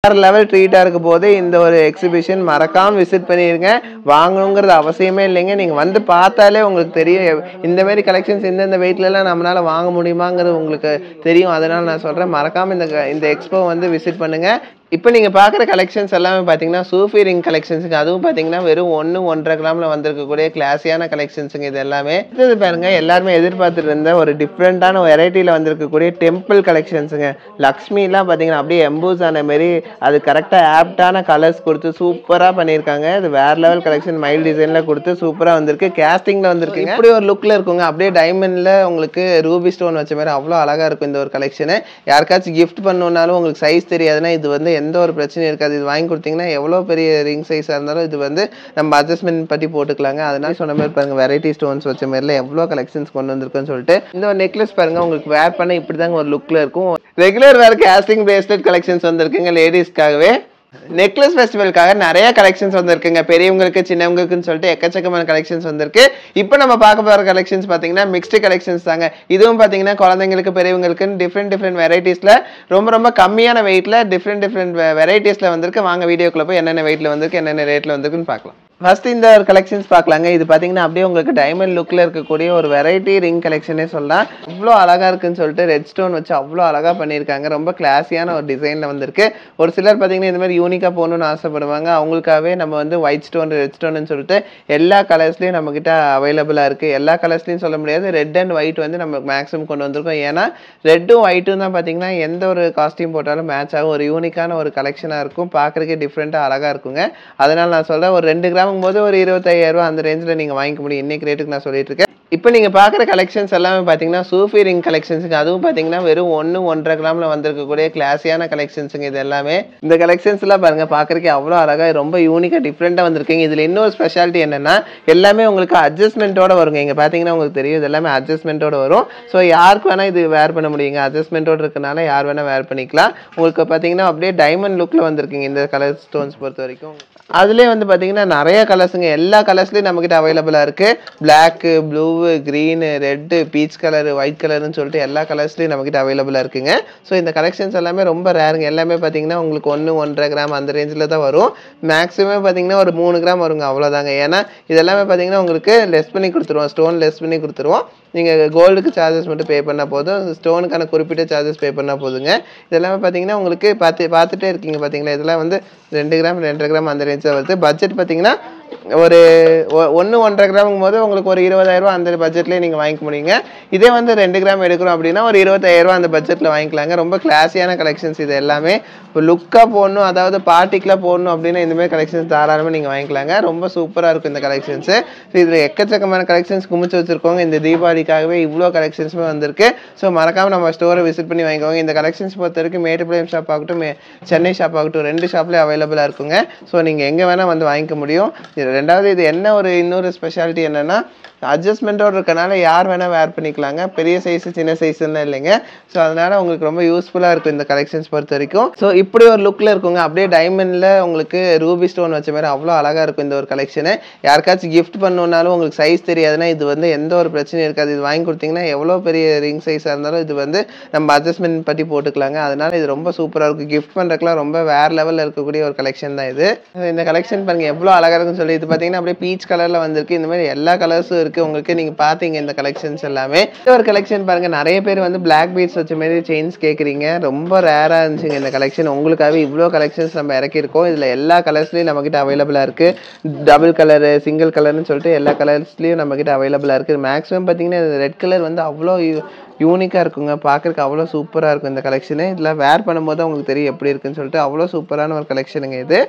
வேற லெவல் ட்ரீட்டா இருக்க போது இந்த ஒரு எக்ஸிபிஷன் மறக்காம விசிட் பண்ணிருங்க. வாங்கணுங்கிறது அவசியமே இல்லைங்க. நீங்க வந்து பார்த்தாலே உங்களுக்கு தெரியும் இந்த மாதிரி கலெக்ஷன்ஸ் இந்த வெயிட்ல எல்லாம் நம்மளால வாங்க முடியுமாங்கிறது உங்களுக்கு தெரியும். அதனால நான் சொல்றேன் மறக்காம இந்த எக்ஸ்போ வந்து விசிட் பண்ணுங்க. இப்போ நீங்க பார்க்குற கலெக்ஷன்ஸ் எல்லாமே பார்த்தீங்கன்னா சூஃபி ரிங் கலெக்ஷன்ஸுங்க. அதுவும் பார்த்தீங்கன்னா வெறும் 1-1.5 கிராமில் வந்திருக்கக்கூடிய கிளாஸியான கலெக்ஷன்ஸுங்க இது எல்லாமே. இது பாருங்க எல்லாருமே எதிர்பார்த்துட்டு இருந்த ஒரு டிஃப்ரெண்ட்டான வெரைட்டியில் வந்திருக்கக்கூடிய டெம்பிள் கலெக்ஷன்ஸுங்க. லக்ஷ்மிலாம் பார்த்தீங்கன்னா அப்படியே எம்பூஸ் ஆன மாரி அது கரெக்டாக ஆப்டான கலர்ஸ் கொடுத்து சூப்பராக பண்ணியிருக்காங்க. இது வேற லெவல் கலெக்ஷன் மைல் டிசைனில் கொடுத்து சூப்பராக வந்திருக்கு. கேஸ்டிங்கில் வந்திருக்கு. இப்படி ஒரு லுக்கில் இருக்குங்க. அப்படியே டைமண்டில் உங்களுக்கு ரூபி ஸ்டோன் வச்ச மாதிரி அவ்வளோ அழகாக இருக்கும் இந்த ஒரு கலெக்ஷனு. யாருக்காச்சும் கிஃப்ட் பண்ணணுன்னாலும் உங்களுக்கு சைஸ் தெரியாதுன்னா இது வந்து எந்த ஒரு பிரச்சனையும் இருக்காது. இது வாங்கி கொடுத்தீங்கன்னா எவ்வளோ பெரிய ரிங் சைஸாக இருந்தாலும் இது வந்து நம்ம அட்ஜஸ்ட்மெண்ட் பற்றி போட்டுக்கலாங்க. அதனால சொன்ன மாதிரி பாருங்க வெரைட்டி ஸ்டோன்ஸ் வச்ச மாதிரில எவ்வளோ கலெக்ஷன்ஸ் கொண்டு வந்திருக்குன்னு சொல்லிட்டு இந்த ஒரு நெக்லஸ் பாருங்க உங்களுக்கு வேர் பண்ண இப்படி தாங்க ஒரு லுக்கில் இருக்கும். ரெகுலர் வேர் கேஸ்டிங் பிரேஸ்லெட் கலெக்ஷன்ஸ் வந்திருக்குங்க லேடிஸ்க்காகவே. நெக்லஸ் ஃபெஸ்டிவலுக்காக நிறைய கலெக்ஷன்ஸ் வந்திருக்குங்க. பெரியவங்களுக்கு சின்னவங்களுக்குன்னு சொல்லிட்டு எக்கச்சக்கமான கலெக்ஷன்ஸ் வந்திருக்கு. இப்போ நம்ம பார்க்க போகிற கலெக்ஷன்ஸ் பார்த்தீங்கன்னா மிக்ஸ்டு கலெக்ஷன்ஸ் தாங்க. இதுவும் பார்த்தீங்கன்னா குழந்தைங்களுக்கு பெரியவங்களுக்குன்னு டிஃப்ரெண்ட் வெரைட்டிஸில் ரொம்ப கம்மியான வெயிட்டில் டிஃப்ரெண்ட் வெரைட்டிஸில் வந்திருக்கு. வாங்க வீடியோக்குள்ள போய் என்னென்ன வெயிட்டில் வந்திருக்கு என்னென்ன ரேட்டில் வந்திருக்குன்னு பார்க்கலாம். ஃபர்ஸ்ட் இந்த ஒரு கலெக்ஷன்ஸ் பார்க்கலாங்க. இது பார்த்தீங்கன்னா அப்படியே உங்களுக்கு டைமண்ட் லுக்கில் இருக்கக்கூடிய ஒரு வெரைட்டி ரிங் கலெக்ஷனே சொல்லலாம். அவ்வளோ அழகாக இருக்குன்னு சொல்லிட்டு ரெட் ஸ்டோன் வச்சு அவ்வளோ அழகாக பண்ணியிருக்காங்க. ரொம்ப கிளாஸியான ஒரு டிசைனில் வந்திருக்கு. ஒரு சிலர் பார்த்தீங்கன்னா இந்த மாதிரி யூனிக்காக போகணுன்னு ஆசைப்படுவாங்க. அவங்களுக்காகவே நம்ம வந்து ஒயிட் ஸ்டோன் ரெட் ஸ்டோன்னு சொல்லிட்டு எல்லா கலர்ஸ்லையும் நம்மக்கிட்ட அவைலபிளாக இருக்குது. எல்லா கலர்ஸ்லையும் சொல்ல முடியாது. ரெட் அண்ட் ஒயிட் வந்து நம்ம மேக்ஸிமம் கொண்டு வந்திருக்கோம். ஏன்னா ரெட்டும் ஒயிட்டும் தான் பார்த்தீங்கன்னா எந்த ஒரு காஸ்டியூம் போட்டாலும் மேட்ச் ஆகும். ஒரு யூனிக்கான ஒரு கலெக்ஷனாக இருக்கும். பார்க்குறதுக்கே டிஃப்ரெண்ட்டாக அழகாக இருக்குங்க. அதனால் நான் சொல்கிறேன் ஒரு 2 கிராம் போது ஒரு 25,000 ரூபா அந்த ரேஞ்சில் நீங்கள் வாங்கிக்க முடியும். இன்னைக்கு ரேட்டுக்கு நான் சொல்லிட்டு இருக்கேன். இப்போ நீங்கள் பார்க்குற கலெக்ஷன்ஸ் எல்லாமே பார்த்தீங்கன்னா சூஃபி ரிங் கலெக்ஷன்ஸுங்க. அதுவும் பார்த்தீங்கன்னா வெறும் 1-1.5 கிராமில் வந்திருக்கக்கூடிய கிளாஸியான கலெக்ஷன்ஸுங்க இது எல்லாமே. இந்த கலெக்ஷன்ஸ்லாம் பாருங்கள் பார்க்குறதுக்கு அவ்வளோ அழகாக ரொம்ப யூனிக்காக டிஃப்ரெண்ட்டாக வந்திருக்கீங்க. இதில் இன்னொரு ஸ்பெஷாலிட்டி என்னென்னா எல்லாமே உங்களுக்கு அட்ஜஸ்ட்மெண்ட்டோட வருங்க. இங்கே பார்த்தீங்கன்னா உங்களுக்கு தெரியும் இது எல்லாமே அட்ஜஸ்ட்மெண்ட்டோட வரும். ஸோ யாருக்கு வேணால் இது வேர் பண்ண முடியுங்க. அட்ஜஸ்ட்மெண்ட்டோட இருக்கனால யார் வேணால் வேர் பண்ணிக்கலாம். உங்களுக்கு பார்த்தீங்கன்னா அப்படியே டைமண்ட் லுக்கில் வந்திருக்கீங்க இந்த கலர் ஸ்டோன்ஸ் பொறுத்த வரைக்கும். அதுலேயே வந்து பார்த்தீங்கன்னா நிறைய கலர்ஸுங்க. எல்லா கலர்ஸ்லையும் நம்மக்கிட்ட அவைலபிளாக இருக்குது. Black, blue, green, red, peach colour, white கலர்னு சொல்லிட்டு எல்லா கலர்ஸ்லையும் நம்மக்கிட்ட அவைலபிளாக இருக்குங்க. ஸோ இந்த கலெக்ஷன்ஸ் எல்லாமே ரொம்ப ரேருங்க. எல்லாமே பார்த்தீங்கன்னா உங்களுக்கு 1-1.5 கிராம் அந்த ரேஞ்சில் தான் வரும். மேக்ஸிமம் பார்த்தீங்கன்னா ஒரு 3 கிராம் வருங்க அவ்வளோதாங்க. ஏன்னா இதெல்லாமே பார்த்தீங்கன்னா உங்களுக்கு லெஸ் பண்ணி கொடுத்துருவோம். ஸ்டோன் லெஸ் பண்ணி கொடுத்துருவோம். நீங்கள் கோல்டுக்கு சார்ஜஸ் மட்டும் பே பண்ணால் போதும். ஸ்டோனுக்கான குறிப்பிட்ட சார்ஜஸ் பே பண்ணால் போதுங்க. இதெல்லாமே பார்த்தீங்கன்னா உங்களுக்கு பார்த்துட்டே இருக்கீங்க பார்த்தீங்களா. இதெல்லாம் வந்து 2 கிராம் 2.5 கிராம் அந்த ரேஞ்சில் வருது. பட்ஜெட் பார்த்தீங்கன்னா ஒரு 1-1.5 கிராமுங்கும் போது உங்களுக்கு ஒரு 20,000 ரூபா அந்த பட்ஜெட்லேயே நீங்கள் வாங்கிக்க முடியுங்க. இதே வந்து 2 கிராம் எடுக்கிறோம் அப்படின்னா ஒரு 25,000 ரூபா அந்த பட்ஜெட்டில் வாங்கிக்கலாங்க. ரொம்ப கிளாஸியான கலெக்ஷன்ஸ் இது எல்லாமே. இப்போ லுக்காக போடணும் அதாவது பார்ட்டிக்கெலாம் போடணும் அப்படின்னா இந்தமாதிரி கலெக்ஷன்ஸ் தாராளமாக நீங்கள் வாங்கிக்கலாங்க. ரொம்ப சூப்பராக இருக்கும் இந்த கலெக்ஷன்ஸு. ஸோ இதில் எக்கச்சக்கமான கலெக்ஷன்ஸ் குமிச்சு வச்சுருக்கோங்க. இந்த தீபாவளிக்காகவே இவ்வளோ கலெக்ஷன்ஸுமே வந்திருக்கு. ஸோ மறக்காமல் நம்ம ஸ்டோரை விசிட் பண்ணி வாங்கிக்கோங்க. இந்த கலெக்ஷன்ஸ் பொறுத்த வரைக்கும் மேட்டுப்பாளையம் ஷாப் ஆகட்டும் சென்னை ஷாப் ஆகட்டும் 2 ஷாப்லேயே அவைலபிளாக இருக்குங்க. ஸோ நீங்கள் எங்கே வேணால் வந்து வாங்கிக்க முடியும். ரெண்டாவது இது என்ன இன்னொரு ஸ்பெஷாலிட்டி என்னன்னா அட்ஜஸ்ட்மெண்ட்டோடு இருக்கனால யார் வேணால் வேர் பண்ணிக்கலாங்க. பெரிய சைஸு சின்ன சைஸுன்னு இல்லைங்க. ஸோ அதனால் உங்களுக்கு ரொம்ப யூஸ்ஃபுல்லாக இருக்கும் இந்த கலெக்ஷன்ஸ் பொறுத்த வரைக்கும். ஸோ இப்படி ஒரு லுக்கில் இருக்குங்க. அப்படியே டைமண்டில் உங்களுக்கு ரூபி ஸ்டோன் வச்ச மாதிரி அவ்வளோ அழகாக இருக்கும் இந்த ஒரு கலெக்ஷனு. யாருக்காச்சும் கிஃப்ட் பண்ணணுன்னாலும் உங்களுக்கு சைஸ் தெரியாதுன்னா இது வந்து எந்த ஒரு பிரச்சனையும் இருக்காது. இது வாங்கி கொடுத்தீங்கன்னா எவ்வளோ பெரிய ரிங் சைஸாக இருந்தாலும் இது வந்து நம்ம அட்ஜஸ்ட்மெண்ட் பற்றி போட்டுக்கலாங்க. அதனால் இது ரொம்ப சூப்பராக இருக்கும். கிஃப்ட் பண்ணுறதுக்குலாம் ரொம்ப வேறு லெவலில் இருக்கக்கூடிய ஒரு கலெக்ஷன் தான் இது. இந்த கலெக்ஷன் பாருங்கள் எவ்வளோ அழகாக இருக்குன்னு சொல்லி. இது பார்த்தீங்கன்னா அப்படியே பீச் கலரில் வந்திருக்கு. இந்த மாதிரி எல்லா கலர்ஸும் இருக்குது உங்களுக்கு. நீங்க பாத்தீங்க இந்த கலெக்ஷன்ஸ் எல்லாமே. இந்த ஒரு கலெக்ஷன் பாருங்க நிறைய பேர் வந்து பிளாக் பீட்ஸ் வச்ச மாதிரி செயின்ஸ் கேக்குறீங்க. ரொம்ப ரேரா இருந்துச்சுங்க இந்த கலெக்ஷன். உங்களுக்காகவே இவ்வளோ கலெக்ஷன்ஸ் நம்ம இறக்கி இருக்கோம். இதுல எல்லா கலர்ஸ்லயும் நம்ம கிட்ட அவைலபிளா இருக்கு. டபுள் கலர் சிங்கிள் கலர்னு சொல்லிட்டு எல்லா கலர்ஸ்லயும் நம்ம கிட்ட அவைலபிளா இருக்கு. மேக்ஸிமம் பாத்தீங்கன்னா ரெட் கலர் வந்து அவ்வளோ யூனிக்காக இருக்குங்க. பார்க்குறக்கு அவ்வளோ சூப்பராக இருக்கும் இந்த கலெக்ஷனு. இதில் வேர் பண்ணும்போது உங்களுக்கு தெரியும் எப்படி இருக்குன்னு சொல்லிட்டு அவ்வளோ சூப்பரான ஒரு கலெக்ஷனுங்க இது.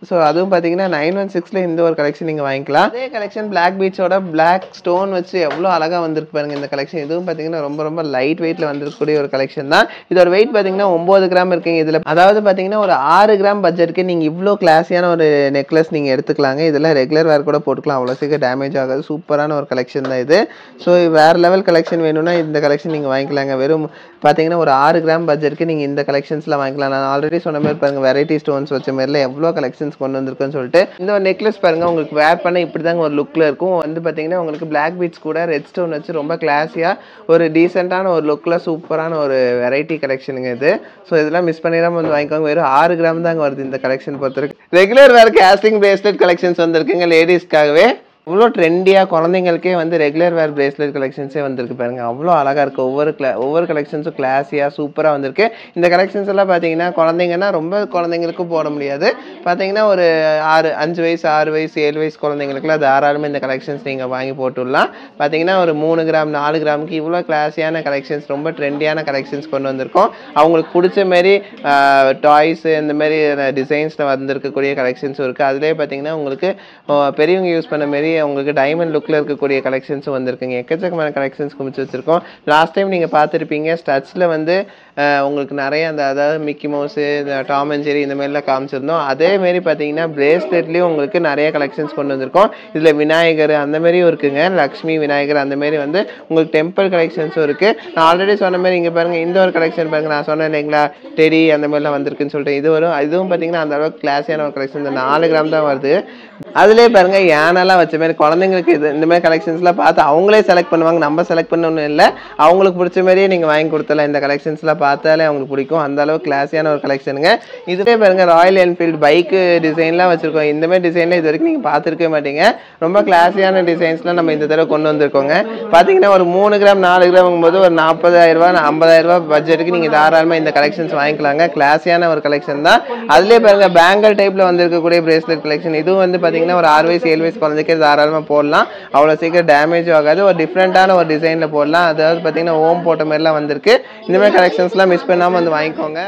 ஸோ அதுவும் பார்த்தீங்கன்னா 916 இந்த ஒரு கலெக்ஷன் நீங்கள் வாங்கிக்கலாம். அதே கலெக்ஷன் பிளாக் பீட்ஸோட பிளாக் ஸ்டோன் வச்சு எவ்வளோ அழகாக வந்திருக்கு பாருங்க இந்த கலெக்ஷன். இதுவும் பார்த்தீங்கன்னா ரொம்ப லைட் வெயிட்டில் வந்திருக்கக்கூடிய ஒரு கலெக்ஷன் தான். இதோட வெயிட் பார்த்தீங்கன்னா 9 கிராம் இருக்குங்க. இதில் அதாவது பார்த்தீங்கன்னா ஒரு 6 கிராம் பட்ஜெட்டுக்கு நீங்கள் இவ்வளோ கிளாஸியான ஒரு நெக்லஸ் நீங்கள் எடுத்துக்கலாங்க. இதெல்லாம் ரெகுலர் வேர் கூட போட்டுக்கலாம். அவ்வளோ சீக்கிரம் டேமேஜ் ஆகாது. சூப்பரான ஒரு கலெக்ஷன் தான் இது. ஸோ வேறு லெவல் கலெக்ஷன் வேணும்னா இந்த கலெக்ஷன் நீங்கள் வாங்கிக்கலாங்க. வெறும் பார்த்தீங்கன்னா ஒரு 6 கிராம் பட்ஜெட்டுக்கு நீங்கள் இந்த கலெக்ஷன்ஸ்லாம் வாங்கிக்கலாம். நான் ஆல்ரெடி சொன்ன மாதிரி பாருங்கள் வெரைட்டி ஸ்டோன்ஸ் வச்ச மாதிரில எவ்வளோ கலெக்ஷன்ஸ் கலெக்ஷன்ஸ் கொண்டு வந்திருக்குன்னு சொல்லிட்டு. இந்த ஒரு நெக்லஸ் பாருங்க, உங்களுக்கு வேர் பண்ண இப்படி தாங்க ஒரு லுக்கில் இருக்கும். வந்து பார்த்தீங்கன்னா உங்களுக்கு பிளாக் பீட்ஸ் கூட ரெட் ஸ்டோன் வச்சு ரொம்ப கிளாஸியாக ஒரு டீசெண்டான ஒரு லுக்கில் சூப்பரான ஒரு வெரைட்டி கலெக்ஷனுங்க இது. ஸோ இதெல்லாம் மிஸ் பண்ணிடாமல் வந்து வாங்கிக்கோங்க. வெறும் 6 கிராம் தாங்க வருது இந்த கலெக்ஷன் பொறுத்தவரைக்கும். ரெகுலர் வேர் கேஸ்டிங் பிரேஸ்லெட் கலெக்ஷன்ஸ் வந்திருக்குங்க லேடிஸ்க்காகவே. இவ்வளோ ட்ரெண்டியாக குழந்தைங்களுக்கே வந்து ரெகுலர் வேர் பிரேஸ்லெட் கலெக்ஷன்ஸே வந்திருக்கு பாருங்கள். அவ்வளோ அழகாக இருக்குது. ஒவ்வொரு கலெக்ஷன்ஸும் கிளாஸியாக சூப்பராக வந்திருக்கு. இந்த கலெக்ஷன்ஸ் எல்லாம் பார்த்தீங்கன்னா குழந்தைங்கன்னா ரொம்ப குழந்தைங்களுக்கும் போட முடியாது. பார்த்தீங்கன்னா ஒரு 5 வயசு 6 வயசு 7 வயசு குழந்தைங்களுக்குலாம் தாராளமாக இந்த கலெக்ஷன்ஸ் நீங்கள் வாங்கி போட்டுடலாம். பார்த்தீங்கன்னா ஒரு 3 கிராம் 4 கிராமுக்கு இவ்வளோ கிளாஸியான கலெக்ஷன்ஸ், ரொம்ப ட்ரெண்டியான கலெக்ஷன்ஸ் கொண்டு வந்திருக்கோம். அவங்களுக்கு பிடிச்ச மாரி டாய்ஸு இந்த மாதிரி டிசைன்ஸில் வந்திருக்கக்கூடிய கலெக்ஷன்ஸும் இருக்குது. அதிலே பார்த்தீங்கன்னா உங்களுக்கு பெரியவங்க யூஸ் பண்ண மாரி உங்களுக்கு டைமண்ட் லுக்கில் இருக்கக்கூடிய கலெக்ஷன்ஸும் வந்திருக்குங்க. எக்கச்சக்கமான கலெக்ஷன்ஸ் குமிச்சு வச்சுருக்கோம். லாஸ்ட் டைம் நீங்கள் பார்த்துருப்பீங்க ஸ்டட்ஸில் வந்து உங்களுக்கு நிறைய அதாவது Mickey mouse, Tom and Jerry இந்த மாதிரிலாம் காமிச்சிருந்தோம். அதேமாரி பார்த்தீங்கன்னா பிரேஸ்லெட்லேயும் உங்களுக்கு நிறைய கலெக்ஷன்ஸ் கொண்டு வந்திருக்கோம். இதில் விநாயகர் அந்த மாதிரியும் இருக்குங்க. லக்ஷ்மி விநாயகர் அந்த மாதிரி வந்து உங்களுக்கு டெம்பிள் கலெக்ஷன்ஸும் இருக்குது. நான் ஆல்ரெடி சொன்ன மாதிரி இங்கே பாருங்கள், இந்த ஒரு கலெக்ஷன் பாருங்கள். நான் சொன்னேன் இல்லைங்களா டெடி அந்த மாதிரிலாம் வந்திருக்குன்னு சொல்லிட்டு. இதுவும் பார்த்தீங்கன்னா அந்த அளவுக்கு கிளாஸியான ஒரு கலெக்ஷன். இந்த 4 கிராம் தான் வருது. அதிலே பாருங்கள் யானெல்லாம் வச்ச மாதிரி குழந்தைங்களுக்கு இந்த மாதிரி கலெக்ஷன்ஸ்லாம் பார்த்து அவங்களே செலக்ட் பண்ணுவாங்க. நம்ம செலக்ட் பண்ணணும் இல்லை, அவங்களுக்கு பிடிச்ச மாதிரியே நீங்கள் வாங்கி கொடுத்தலாம். இந்த கலெக்ஷன்ஸ்லாம் பார்த்தாலே அவங்களுக்கு பிடிக்கும். அந்த அளவுக்கு கிளாஸியான ஒரு கலெக்ஷனுங்க. இதுவே பாருங்கள் ராயல் என்ஃபீல்டு பைக்கு டிசைன்லாம் வச்சுருக்கோம். இந்த மாதிரி டிசைனில் இது வரைக்கும் நீங்கள் பார்த்துருக்கவே மாட்டீங்க. ரொம்ப கிளாஸியான டிசைன்ஸ்லாம் நம்ம இந்த தடவை கொண்டு வந்திருக்கோங்க. பார்த்தீங்கன்னா ஒரு 3 கிராம் 4 கிராம் போது ஒரு 40,000 50,000 பட்ஜெட்டுக்கு நீங்கள் தாராளமாக இந்த கலெக்ஷன்ஸ் வாங்கிக்கலாங்க. கிளாஸியான ஒரு கலெக்ஷன் தான். அதிலே பாருங்கள் பேங்கல் டைப்பில் வந்திருக்கக்கூடிய பிரேஸ்லெட் கலெக்ஷன். இதுவும் வந்து பார்த்தீங்கன்னா ஒரு 6 வயசு 7 வயசு குழந்தைக்கே தாராளமாக போடலாம். அவ்வளோ சீக்கிரம் டேமேஜும் ஆகாது. ஒரு டிஃப்ரெண்ட்டான ஒரு டிசைனில் போடலாம். அதாவது பார்த்தீங்கன்னா ஓம் போட்ட மாதிரிலாம் வந்திருக்கு. இந்த மாதிரி கலெக்ஷன்ஸ்லாம் மிஸ் பண்ணாமல் வந்து வாங்கிக்கோங்க.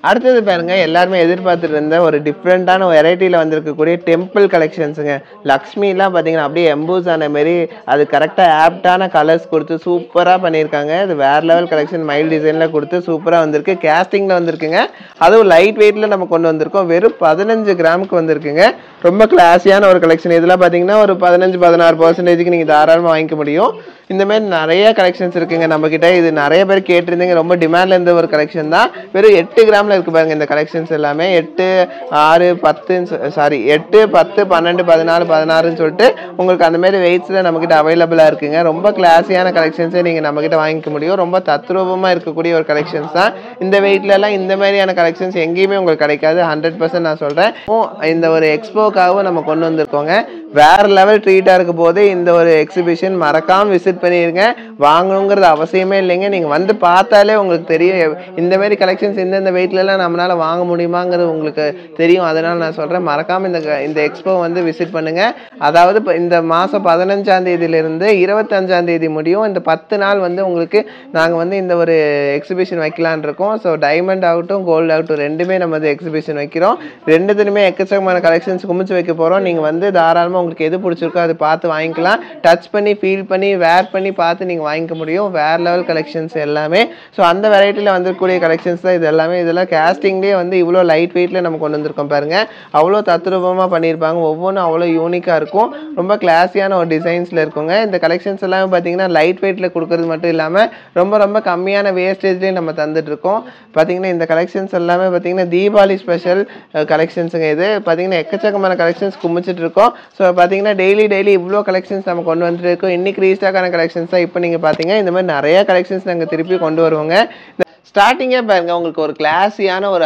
அடுத்தது பாருங்க, எல்லாருமே எதிர்பார்த்துட்டு இருந்த ஒரு டிஃப்ரெண்ட்டான வெரைட்டியில் வந்திருக்கக்கூடிய டெம்பிள் கலெக்ஷன்ஸுங்க. லக்ஷ்மிலாம் பார்த்தீங்கன்னா அப்படியே எம்பூஸ் ஆன மாரி அது கரெக்டாக ஆப்டான கலர்ஸ் கொடுத்து சூப்பராக பண்ணியிருக்காங்க. இது வேறு லெவல் கலெக்ஷன். மைல் டிசைனில் கொடுத்து சூப்பராக வந்திருக்கு. கேஸ்டிங்கில் வந்திருக்குங்க. அதுவும் லைட் வெயிட்டில் நம்ம கொண்டு வந்திருக்கோம். வெறும் 15 கிராமுக்கு வந்திருக்குங்க. ரொம்ப கிளாஸியான ஒரு கலெக்ஷன். இதெல்லாம் பார்த்தீங்கன்னா ஒரு 15-16% நீங்கள் தாராளமாக வாங்கிக்க முடியும். இந்த மாதிரி நிறைய கலெக்ஷன்ஸ் இருக்குங்க நம்மக்கிட்ட. இது நிறைய பேர் கேட்டிருந்தீங்க. ரொம்ப டிமாண்டில் இருந்த ஒரு கலெக்ஷன் தான். வெறும் 8 கிராமில் இருக்குது பாருங்கள் இந்த கலெக்ஷன்ஸ் எல்லாமே. 8, 6, 10 8, 10, 12, 14, 16ன்னு சொல்லிட்டு உங்களுக்கு அந்த மாதிரி வெயிட்ஸில் நம்மக்கிட்ட அவைலபிளாக இருக்குங்க. ரொம்ப கிளாஸியான கலெக்ஷன்ஸே நீங்கள் நம்மக்கிட்ட வாங்கிக்க முடியும். ரொம்ப தத்ரூபமாக இருக்கக்கூடிய ஒரு கலெக்ஷன்ஸ் தான். இந்த வெயிட்லலாம் இந்த மாதிரியான கலெக்ஷன்ஸ் எங்கேயுமே உங்களுக்கு கிடைக்காது. 100% நான் சொல்கிறேன். இந்த ஒரு எக்ஸ்போக்காகவும் நம்ம கொண்டு வந்திருக்கோங்க. வேறு லெவல் ட்ரீட்டாக இருக்க போது இந்த ஒரு எக்ஸிபிஷன் மறக்காமல் விசிட் பண்ணிடுங்க. வாங்கணுங்கிறது அவசியமே இல்லைங்க. நீங்கள் வந்து பார்த்தாலே உங்களுக்கு தெரியும் இந்த மாதிரி கலெக்ஷன்ஸ் இந்தந்த வெயிட்லலாம் நம்மளால் வாங்க முடியுமாங்கிறது உங்களுக்கு தெரியும். அதனால் நான் சொல்கிறேன், மறக்காமல் இந்த எக்ஸ்போ வந்து விசிட் பண்ணுங்கள். அதாவது இப்போ இந்த மாதம் 15ஆம் தேதியிலிருந்து 25ஆம் தேதி முடியும். இந்த 10 நாள் வந்து உங்களுக்கு நாங்கள் வந்து இந்த ஒரு எக்ஸிபிஷன் வைக்கலான் இருக்கோம். ஸோ டைமண்ட் ஆகட்டும் கோல்டு ஆகட்டும் ரெண்டுமே நம்ம வந்து எக்ஸிபிஷன் வைக்கிறோம். ரெண்டுத்துலையுமே எக்கச்சக்கமான கலெக்ஷன்ஸ் குமிச்சு வைக்க போகிறோம். நீங்கள் வந்து தாராளமாக உங்களுக்கு எது பிடிச்சிருக்கோ அதை பார்த்து வாங்கிக்கலாம். டச் பண்ணி ஃபீல் பண்ணி வேர் பண்ணி பார்த்து நீங்கள் வாங்கிக்க முடியும். வேறு லெவல் கலெக்ஷன்ஸ் எல்லாமே. ஸோ அந்த வெரைட்டியில் வந்துக்கூடிய கலெக்ஷன்ஸ் தான் இது எல்லாமே. இதெல்லாம் கேஸ்டிங்லேயே வந்து இவ்வளோ லைட் வெயிட்டில் நம்ம கொண்டு வந்திருக்கோம் பாருங்கள். அவ்வளோ தத்ரூபமாக பண்ணியிருப்பாங்க. ஒவ்வொன்றும் அவ்வளோ யூனிக்காக இருக்கும். ரொம்ப கிளாஸியான ஒரு டிசைன்ஸில் இருக்குங்க. இந்த கலெக்ஷன்ஸ் எல்லாமே பார்த்தீங்கன்னா லைட் வெயிட்டில் கொடுக்குறது மட்டும் இல்லாமல் ரொம்ப ரொம்ப கம்மியான வேஸ்டேஜ்லேயும் நம்ம தந்துட்டுருக்கோம். பார்த்தீங்கன்னா இந்த கலெக்ஷன்ஸ் எல்லாமே பார்த்தீங்கன்னா தீபாவளி ஸ்பெஷல் கலெக்ஷன்ஸுங்க. இது பார்த்தீங்கன்னா எக்கச்சக்கமான கலெக்ஷன்ஸ் குமிச்சிட்டு இருக்கோம். ஸோ பார்த்தீங்கன்னா டெய்லி இவ்வளோ கலெக்ஷன்ஸ் நம்ம கொண்டு வந்துட்டு இருக்கோம். இன்றைக்கி ரீஸ்டாக்கான கலெக்ஷன்ஸ் தான் இப்போ நீங்கள் பார்த்தீங்க. இந்த மாதிரி நிறைய கலெக்ஷன்ஸ் நாங்கள் திருப்பி கொண்டு வருவோங்க. ஸ்டார்டிங்கே பாருங்கள், உங்களுக்கு ஒரு கிளாஸியான ஒரு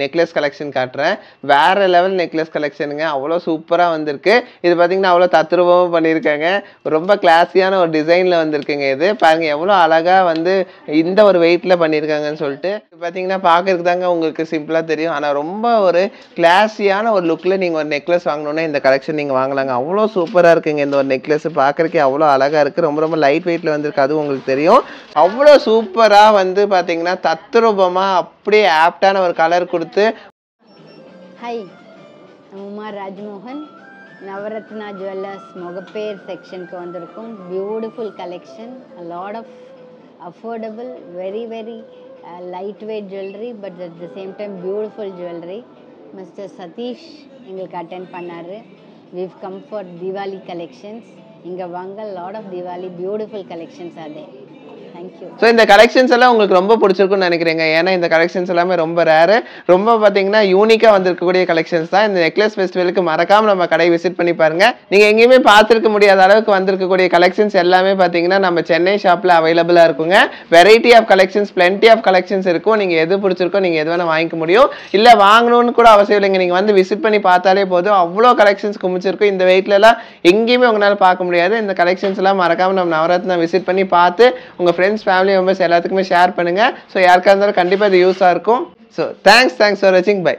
நெக்லஸ் கலெக்ஷன் காட்டுறேன். வேறு லெவல் நெக்லஸ் கலெக்ஷனுங்க. அவ்வளோ சூப்பராக வந்திருக்கு. இது பார்த்தீங்கன்னா அவ்வளோ தத்ரூபமாக பண்ணியிருக்காங்க. ரொம்ப கிளாஸியான ஒரு டிசைனில் வந்திருக்குங்க. இது பாருங்கள் எவ்வளோ அழகாக வந்து இந்த ஒரு வெயிட்டில் பண்ணியிருக்காங்கன்னு சொல்லிட்டு. பார்த்தீங்கன்னா பார்க்கறதுக்கு தாங்க உங்களுக்கு சிம்பிளாக தெரியும். ஆனால் ரொம்ப ஒரு கிளாஸியான ஒரு லுக்கில் நீங்கள் ஒரு நெக்லஸ் வாங்கணுன்னா இந்த கலெக்ஷன் நீங்கள் வாங்கலாங்க. அவ்வளோ சூப்பராக இருக்குங்க. இந்த ஒரு நெக்லஸ் பார்க்குறக்கே அவ்வளோ அழகாக இருக்குது. ரொம்ப ரொம்ப லைட் வெயிட்டில் வந்திருக்கு. அதுவும் உங்களுக்கு தெரியும். அவ்வளோ சூப்பராக வந்து பார்த்தீங்கன்னா தத்ரூபமாக அப்படியே ஆப்டான ஒரு கலர் கொடுத்து. ஹாய், உமா ராஜ்மோகன். நவரத்னா ஜுவல்லர்ஸ் மொகப்பேர் செக்ஷனுக்கு வந்திருக்கும். Beautiful collection, lot of affordable, very very light weight jewellery, but at the same time beautiful jewellery. Mister Satish எங்களுக்கு அட்டென்ட் பண்ணார். We've come for Deepavali collections. இங்கே வாங்க, lot of Deepavali beautiful collections. அதே தேங்க்யூ. ஸோ இந்த collections எல்லாம் உங்களுக்கு ரொம்ப பிடிச்சிருக்கும்னு நினைக்கிறேங்க. ஏன்னா இந்த கலெக்ஷன்ஸ் எல்லாமே ரொம்ப ரேரு, ரொம்ப பார்த்தீங்கன்னா யூனிக்காக வந்திருக்கக்கூடிய கலெக்ஷன்ஸ் தான். இந்த நெக்லஸ் ஃபெஸ்டிவலுக்கு மறக்காம நம்ம கடை விசிட் பண்ணி பாருங்க. நீங்கள் எங்கேயுமே பார்த்துருக்க முடியாத அளவுக்கு வந்திருக்கக்கூடிய கலெக்ஷன்ஸ் எல்லாமே பார்த்தீங்கன்னா நம்ம சென்னை ஷாப்பில் அவைலபிளாக இருக்குங்க. Variety of collections, plenty of collections இருக்கும். நீங்கள் எது பிடிச்சிருக்கோ நீங்கள் எது வேணால் வாங்கிக்க முடியும். இல்லை வாங்கணும்னு கூட அவசியம் இல்லைங்க, நீங்கள் வந்து விசிட் பண்ணி பார்த்தாலே போதும். அவ்வளோ கலெக்ஷன்ஸ் குமிச்சிருக்கும். இந்த வெயிட்லலாம் எங்கேயுமே உங்களால் பார்க்க முடியாது. இந்த கலெக்ஷன்ஸ் எல்லாம் மறக்காம நம்ம நவரத்னா விசிட் பண்ணி பார்த்து உங்கள் ஃப்ரெண்ட்ஸ், ஃபேமிலி மெம்பர்ஸ் எல்லாத்துக்குமே ஷேர் பண்ணுங்க. ஸோ யாருக்கா இருந்தாலும் கண்டிப்பாக இது யூஸாக இருக்கும். ஸோ தேங்க்ஸ் ஃபார் வாட்சிங். பை.